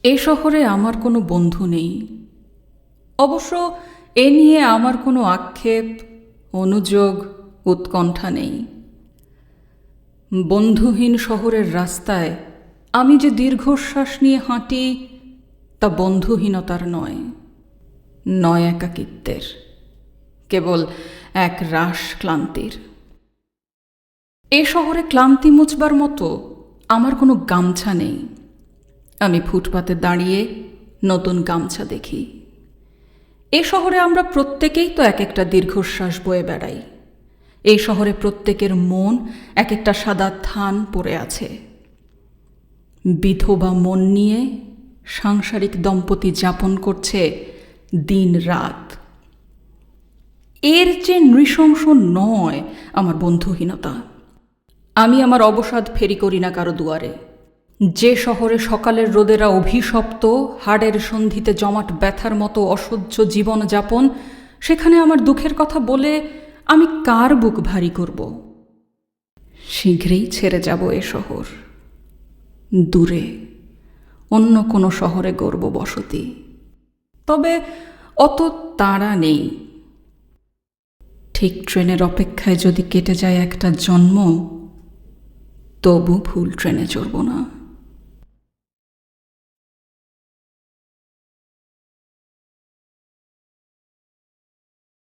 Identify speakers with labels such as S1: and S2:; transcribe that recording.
S1: এ শহরে আমার কোনো বন্ধু নেই। অবশ্য এ নিয়ে আমার কোনো আক্ষেপ, অনুযোগ, উৎকণ্ঠা নেই। বন্ধুহীন শহরের রাস্তায় আমি যে দীর্ঘশ্বাস নিয়ে হাঁটি, তা বন্ধুহীনতার নয় একাকিত্বের, কেবল এক রাশ ক্লান্তির। এ শহরে ক্লান্তি মুছবার মতো আমার কোনো গামছা নেই। আমি ফুটপাতে দাঁড়িয়ে নতুন গামছা দেখি। এ শহরে আমরা প্রত্যেকেই তো এক একটা দীর্ঘশ্বাস বয়ে বেড়াই। এই শহরে প্রত্যেকের মন এক একটা সাদা থান পড়ে আছে। বিধবা মন নিয়ে সাংসারিক দম্পতি যাপন করছে দিন রাত। এর চেয়ে নৃশংস নয় আমার বন্ধুহীনতা। আমি আমার অবসাদ ফেরি করি না কারো দুয়ারে। যে শহরে সকালের রোদেরা অভিশপ্ত, হাড়ের সন্ধিতে জমাট ব্যথার মতো অসহ্য জীবনযাপন, সেখানে আমার দুঃখের কথা বলে আমি কার বুক ভারী করব? শীঘ্রই ছেড়ে যাব এ শহর, দূরে অন্য কোনো শহরে গড়ব বসতি। তবে অত তাড়া নেই। ঠিক ট্রেনের অপেক্ষায় যদি কেটে যায় একটা জন্ম, তবু ভুল ট্রেনে চড়ব না।